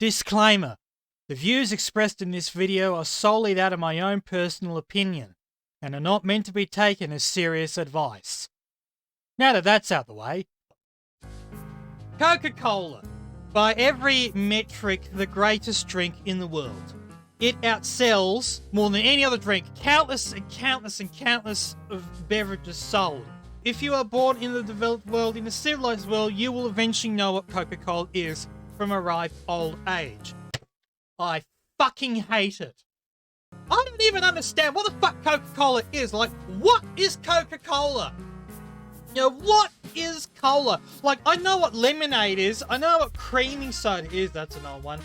Disclaimer. The views expressed in this video are solely that of my own personal opinion and are not meant to be taken as serious advice. Now that that's out the way, Coca Cola. By every metric, the greatest drink in the world. It outsells, more than any other drink, countless and countless and countless of beverages sold. If you are born in the developed world, in the civilized world, you will eventually know what Coca Cola is from a ripe old age. I fucking hate it. I don't even understand what the fuck Coca-Cola is. Like, what is Coca-Cola? You know, what is cola? Like, I know what lemonade is. I know what creamy soda is. That's an old one.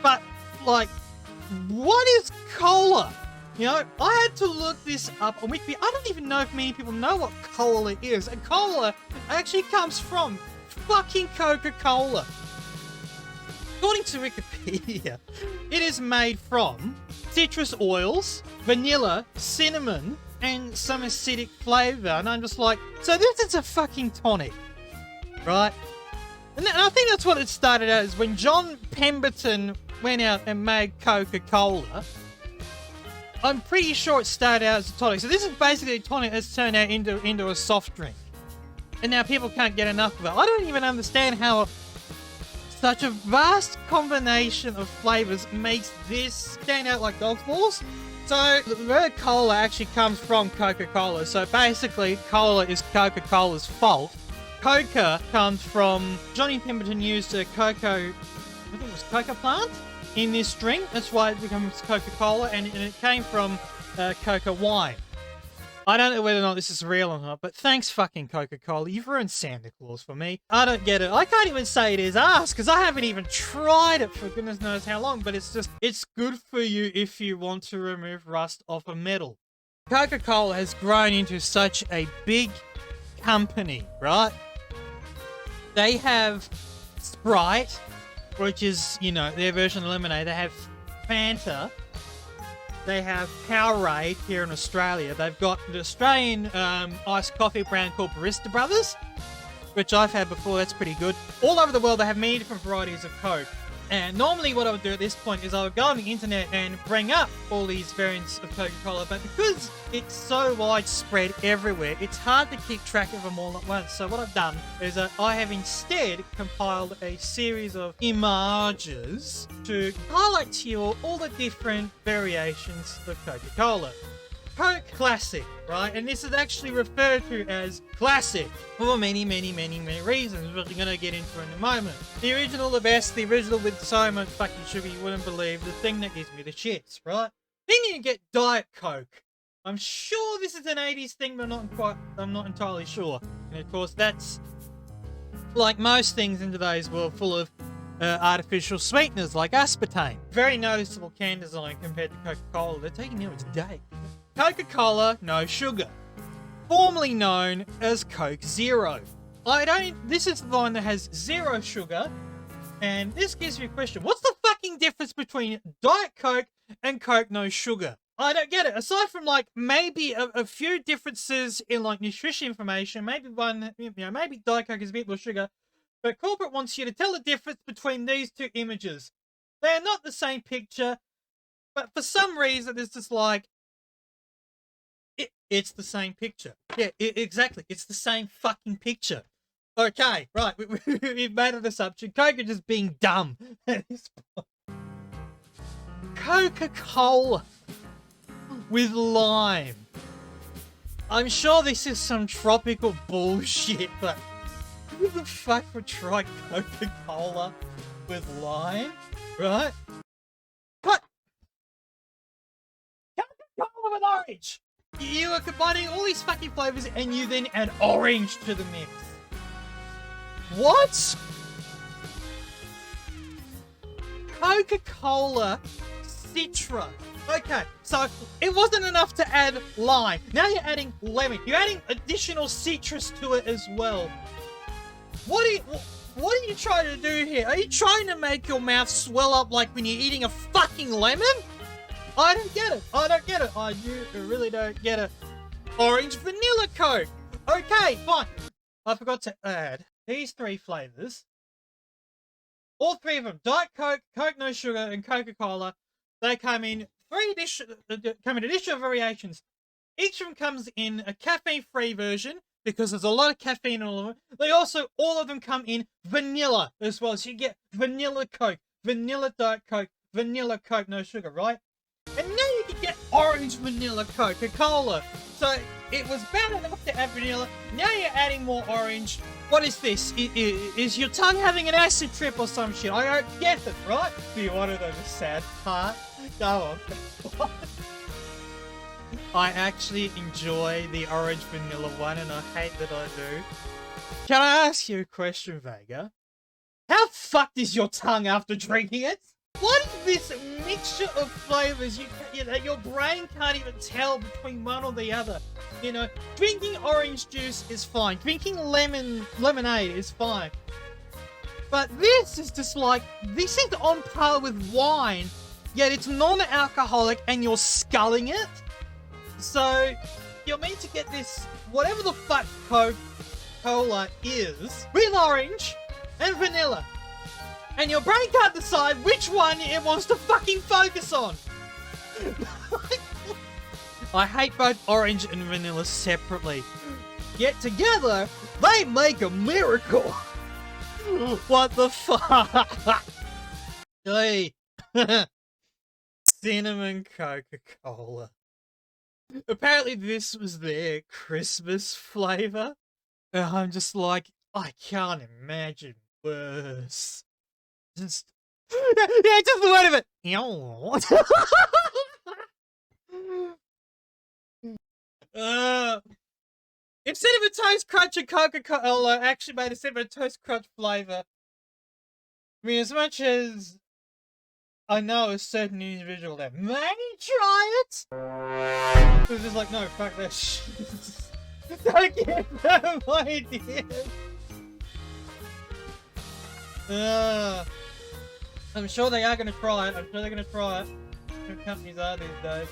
But, like, what is cola? You know, I had to look this up on Wikipedia. I don't even know if many people know what cola is. And cola actually comes from fucking Coca-Cola. According to Wikipedia, it is made from citrus oils, vanilla, cinnamon, and some acidic flavor. And I'm just like, so this is a fucking tonic, right? And I think that's what it started out as when John Pemberton went out and made Coca-Cola. I'm pretty sure it started out as a tonic. So this is basically a tonic that's turned out into a soft drink. And now people can't get enough of it. I don't even understand how such a vast combination of flavors makes this stand out like dog's balls. So the word cola actually comes from Coca-Cola. So basically, cola is Coca-Cola's fault. Coca comes from Johnny Pemberton used a cocoa plant in this drink. That's why it becomes Coca-Cola, and it came from coca wine. I don't know whether or not this is real or not, but thanks fucking Coca-Cola. You've ruined Santa Claus for me. I don't get it. I can't even say it is ass, because I haven't even tried it for goodness knows how long, but it's good for you if you want to remove rust off a metal. Coca-Cola has grown into such a big company, right? They have Sprite, which is, you know, their version of lemonade. They have Fanta. They have Powerade here in Australia. They've got the Australian iced coffee brand called Barista Brothers, which I've had before. That's pretty good. All over the world, they have many different varieties of Coke. And normally what I would do at this point is I would go on the internet and bring up all these variants of Coca-Cola, but because it's so widespread everywhere, it's hard to keep track of them all at once. So what I've done is I have instead compiled a series of images to highlight to you all the different variations of Coca-Cola. Coke Classic, right? And this is actually referred to as Classic for many, many, many, many reasons, which we're going to get into in a moment. The original, the best, the original with so much fucking sugar you wouldn't believe, the thing that gives me the shits, right? Then you get Diet Coke. I'm sure this is an 80s thing, but I'm not entirely sure. And of course, that's like most things in today's world, full of artificial sweeteners like aspartame. Very noticeable can design compared to Coca-Cola. They're taking you its day. Coca-Cola, no sugar. Formerly known as Coke Zero. This is the one that has zero sugar. And this gives me a question. What's the fucking difference between Diet Coke and Coke no sugar? I don't get it. Aside from, like, maybe a few differences in, like, nutrition information, maybe maybe Diet Coke is a bit more sugar, but corporate wants you to tell the difference between these two images. They're not the same picture, but for some reason, it's just like, it's the same picture. Yeah, exactly. It's the same fucking picture. Okay, right. We've made an assumption. Coke is just being dumb at this point. Coca-Cola with lime. I'm sure this is some tropical bullshit, but who the fuck would try Coca-Cola with lime? Right? What? Coca-Cola with orange! You are combining all these fucking flavors and you then add orange to the mix. What? Coca-Cola Citra. Okay, so it wasn't enough to add lime. Now you're adding lemon. You're adding additional citrus to it as well. What are you trying to do here? Are you trying to make your mouth swell up like when you're eating a fucking lemon? I don't get it. I don't get it. I really don't get it. Orange vanilla Coke. Okay, fine. I forgot to add these three flavors all three of them, Diet Coke, Coke No Sugar, and Coca-Cola, they come in additional variations. Each of them comes in a caffeine-free version, because there's a lot of caffeine in all of them. All of them come in vanilla as well. So you get vanilla Coke, vanilla Diet Coke, vanilla Coke No Sugar, right? And now you can get orange vanilla Coca-Cola. So it was bad enough to add vanilla. Now you're adding more orange. What is this? Is your tongue having an acid trip or some shit? I don't get it, right? Do you want to know the sad part? Go on. I actually enjoy the orange vanilla one, and I hate that I do. Can I ask you a question, Vega? How fucked is your tongue after drinking it? What is this mixture of flavors? Your brain can't even tell between one or the other. You know, drinking orange juice is fine. Drinking lemonade is fine. But this is just like, this is on par with wine, yet it's non-alcoholic and you're sculling it. So, you're meant to get this, whatever the fuck Coca-Cola is, with orange and vanilla. And your brain can't decide which one it wants to fucking focus on. I hate both orange and vanilla separately. Yet together, they make a miracle. What the fuck? Hey. Cinnamon Coca-Cola. Apparently this was their Christmas flavor. And I'm just like, I can't imagine worse. Just the word of it. Instead of a Toast Crunch and Coca-Cola actually made a Cinnamon Toast Crunch flavor. I mean, as much as I know a certain individual that may try it, it was just like, no, fuck that shit. Don't give them ideas. I'm sure they are going to try it. I'm sure they're going to try it. What companies are these days?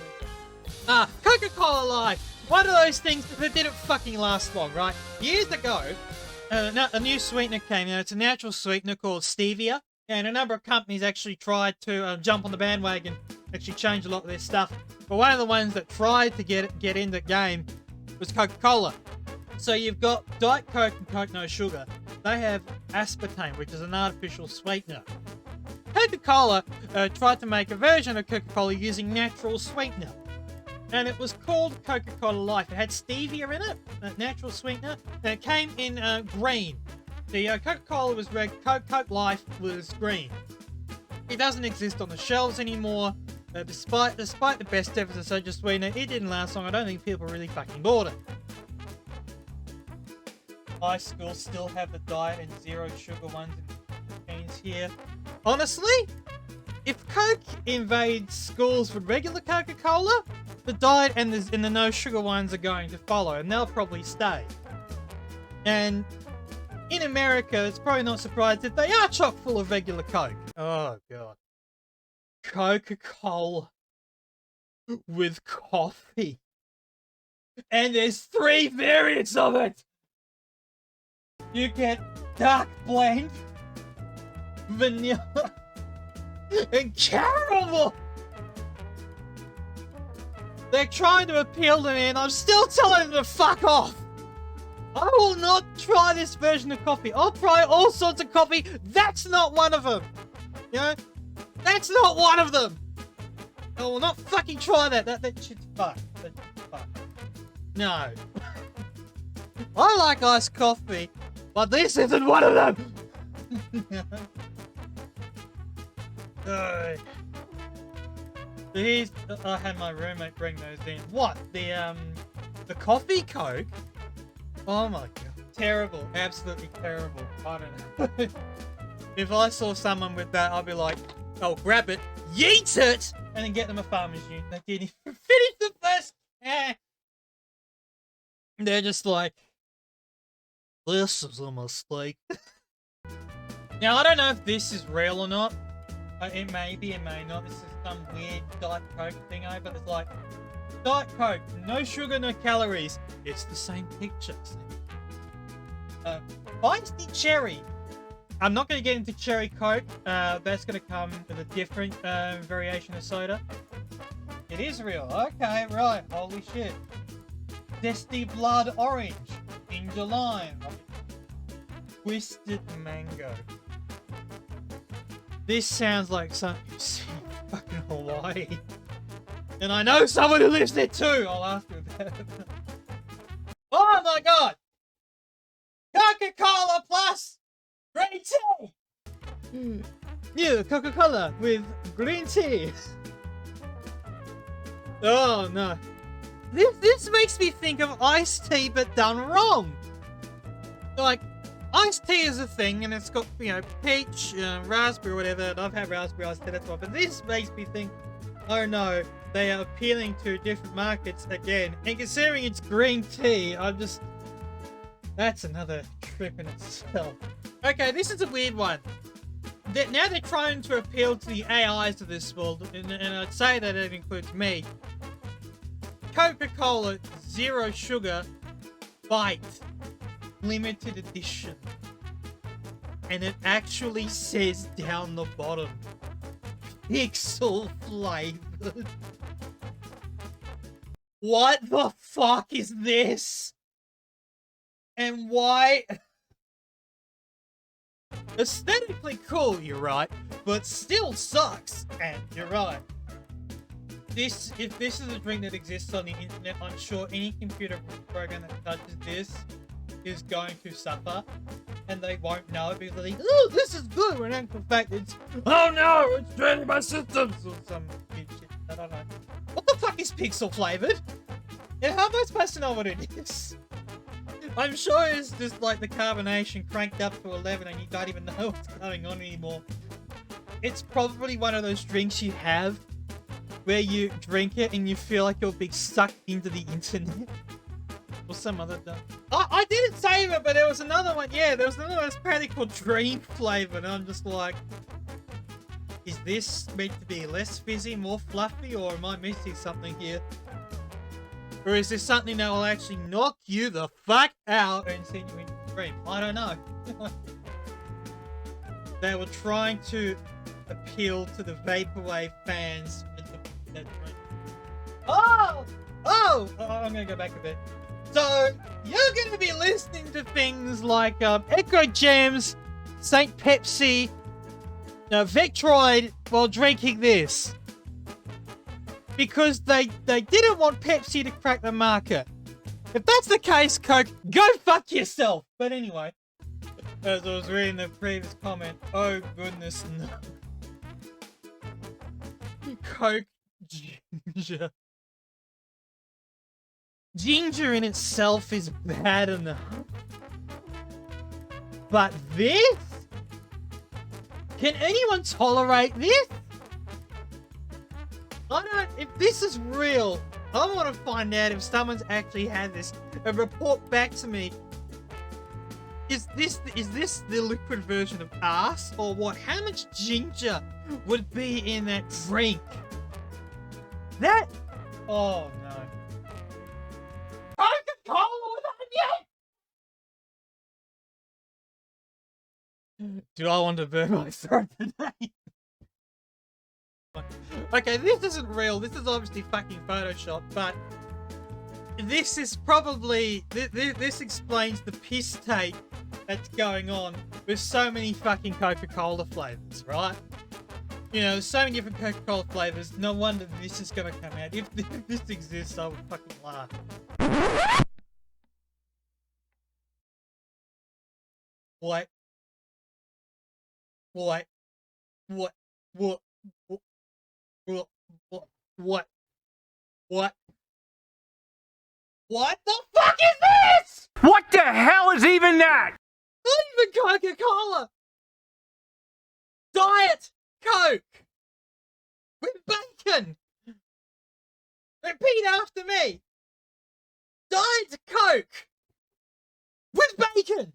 Coca-Cola Life. One of those things that didn't fucking last long, right? Years ago, a new sweetener came out. It's a natural sweetener called stevia. And a number of companies actually tried to jump on the bandwagon, actually change a lot of their stuff. But one of the ones that tried to get in the game was Coca-Cola. So you've got Diet Coke and Coke No Sugar. They have aspartame, which is an artificial sweetener. Coca-Cola tried to make a version of Coca-Cola using natural sweetener. And it was called Coca-Cola Life. It had stevia in it, a natural sweetener, and it came in green. The Coca-Cola was red, Coke Life was green. It doesn't exist on the shelves anymore. Despite the best efforts of such a sweetener, it didn't last long. I don't think people really fucking bought it. High school still have the diet and zero sugar ones in machines here. Honestly, if Coke invades schools with regular Coca-Cola, the diet and the no sugar ones are going to follow, and they'll probably stay. And in America, it's probably not surprised that they are chock full of regular Coke. Oh, God. Coca-Cola with coffee. And there's 3 variants of it. You get dark blend, vanilla, and caramel. They're trying to appeal to me, and I'm still telling them to fuck off. I will not try this version of coffee. I'll try all sorts of coffee. That's not one of them. You know? That's not one of them. I will not fucking try that. That shit's fucked. That shit's fucked. No. I like iced coffee, but this isn't one of them. I had my roommate bring those in. What? The coffee Coke? Oh my God. Terrible. Absolutely terrible. I don't know. If I saw someone with that, I'd be like, oh, grab it, yeet it, and then get them a farmer's union. They didn't even finish the first can. They're just like, this is a mistake. Now, I don't know if this is real or not. It may be, it may not. This is some weird Diet Coke thing, but it's like, Diet Coke, no sugar, no calories. It's the same picture. Feisty cherry. I'm not going to get into cherry Coke. That's going to come with a different variation of soda. It is real. Okay, right. Holy shit. Zesty Blood Orange. Ginger Lime. Twisted Mango. This sounds like something you see in fucking Hawaii. And I know someone who lives there too. I'll ask you about it. Oh my god! Coca Cola Plus green tea! Yeah, Coca Cola with green tea. Oh no. This makes me think of iced tea but done wrong. Like, iced tea is a thing and it's got, you know, peach, raspberry, whatever, and I've had raspberry iced tea, that's why. But this makes me think, oh no, they are appealing to different markets again. And considering it's green tea, I'm just... That's another trip in itself. Okay, this is a weird one. Now they're trying to appeal to the AIs of this world, and I'd say that it includes me. Coca-Cola Zero Sugar Bite Limited Edition. And it actually says down the bottom, pixel flavored. What the fuck is this? And why? Aesthetically cool, you're right, but still sucks, and you're right. If this is a drink that exists on the internet, I'm sure any computer program that touches this is going to suffer, and they won't know because they're like, oh, this is good, when in fact it's, oh no, it's draining my systems, or some shit. I don't know. What the fuck is pixel flavored? And how am I supposed to know what it is? I'm sure it's just like the carbonation cranked up to 11 and you don't even know what's going on anymore. It's probably one of those drinks you have where you drink it and you feel like you're being sucked into the internet. Or some other dumb. Oh, I didn't save it, but there was another one. Yeah, there was another one that's apparently called Dream Flavor, and I'm just like, is this meant to be less fizzy, more fluffy, or am I missing something here? Or is this something that will actually knock you the fuck out and send you into a dream? I don't know. They were trying to appeal to the Vaporwave fans. Oh! I'm gonna go back a bit. So, you're gonna be listening to things like Echo Gems, Saint Pepsi, Vectroid while drinking this. Because they didn't want Pepsi to crack the market. If that's the case, Coke, go fuck yourself! But anyway, as I was reading the previous comment, oh goodness no. Coke ginger. Ginger in itself is bad enough. But this? Can anyone tolerate this? If this is real, I want to find out if someone's actually had this and report back to me. Is this the liquid version of ass or what? How much ginger would be in that drink? Oh no. Coca-Cola with onion! Do I want to burn my throat today? Okay, this isn't real. This is obviously fucking Photoshop, but this is probably... This explains the piss take that's going on with so many fucking Coca-Cola flavors, right? You know, there's so many different Coca-Cola flavors. No wonder this is gonna come out. If this exists, I would fucking laugh. What? What? What? What? What? What? What? What the fuck is this? What the hell is even that? Not even Coca-Cola. Diet Coke with bacon. Repeat after me. Diet Coke with bacon.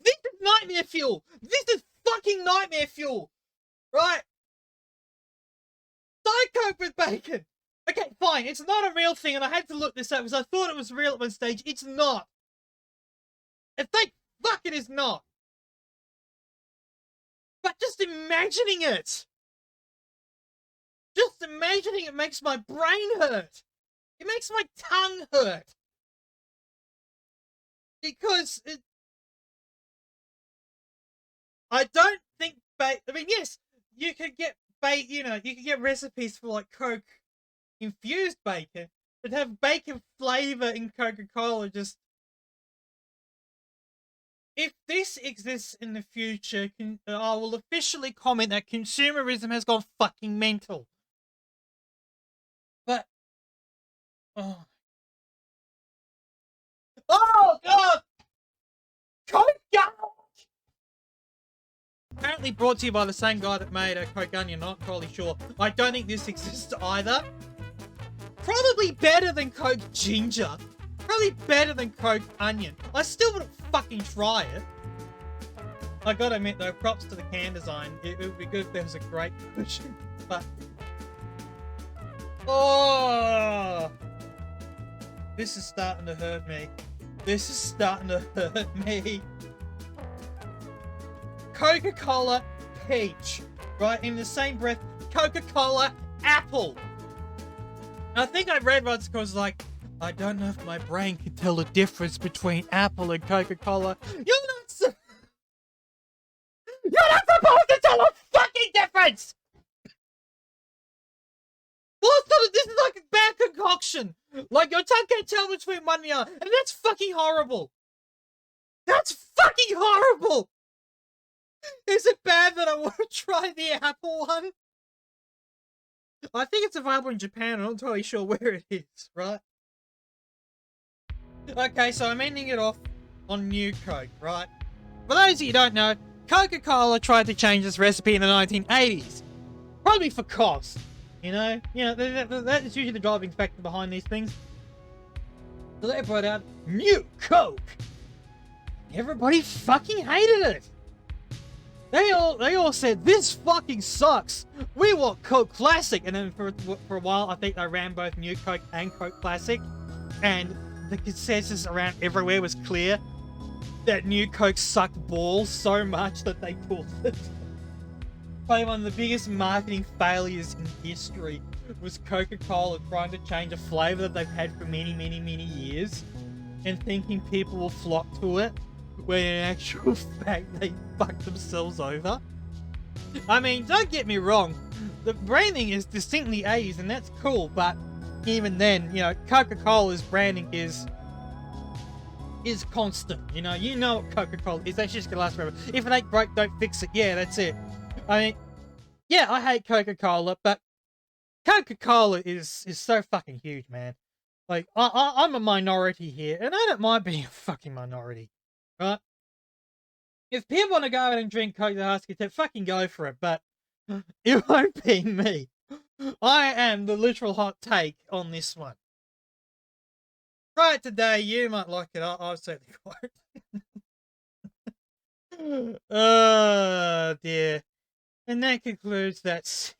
This is nightmare fuel. This is fucking nightmare fuel. Right? Diet Coke with bacon. Okay, fine. It's not a real thing, and I had to look this up because I thought it was real at one stage. It's not. And thank fuck it is not. But just imagining it. Just imagining it makes my brain hurt. It makes my tongue hurt. Because I don't think I mean, yes, you could get you could get recipes for like Coke infused bacon, but have bacon flavor in Coca-Cola just. If this exists in the future, I will officially comment that consumerism has gone fucking mental. But oh god, Coke Onion! Apparently brought to you by the same guy that made a Coke Onion. Not entirely sure. I don't think this exists either. Probably better than Coke Ginger. Probably better than Coke Onion. I still wouldn't fucking try it. I gotta admit though, props to the can design. It would be good if there was a great version. But oh, this is starting to hurt me. This is starting to hurt me. Coca-Cola peach, right? In the same breath, Coca-Cola apple. I think I read once because like, I don't know if my brain can tell the difference between apple and Coca-Cola. You're not supposed to tell a fucking difference! Well, this is like a bad concoction. Like, your tongue can't tell between one and the other. And that's fucking horrible. That's fucking horrible! Is it bad that I want to try the apple one? I think it's available in Japan. I'm not entirely sure where it is, right? Okay, so I'm ending it off on New Coke, right? For those of you who don't know, Coca-Cola tried to change this recipe in the 1980s. Probably for cost, you know? That is usually the driving factor behind these things. So they brought out New Coke. Everybody fucking hated it. They all said, this fucking sucks. We want Coke Classic. And then for a while, I think they ran both New Coke and Coke Classic. And the consensus around everywhere was clear that New Coke sucked balls so much that they pulled it. Probably one of the biggest marketing failures in history was Coca-Cola trying to change a flavor that they've had for many, many, many years and thinking people will flock to it, when in actual fact they fucked themselves over. I mean, don't get me wrong, the branding is distinctly 80s and that's cool, but even then, you know, Coca-Cola's branding is constant. You know what Coca-Cola is. That's just gonna last forever. If it ain't broke, don't fix it. Yeah, that's it. I mean, yeah, I hate Coca-Cola, but Coca-Cola is so fucking huge, man. Like, I'm a minority here, and I don't mind being a fucking minority, right? If people want to go out and drink Coke the Husky, fucking go for it, but it won't be me. I am the literal hot take on this one. Right today, you might like it. I certainly won't. Oh dear. And that concludes that.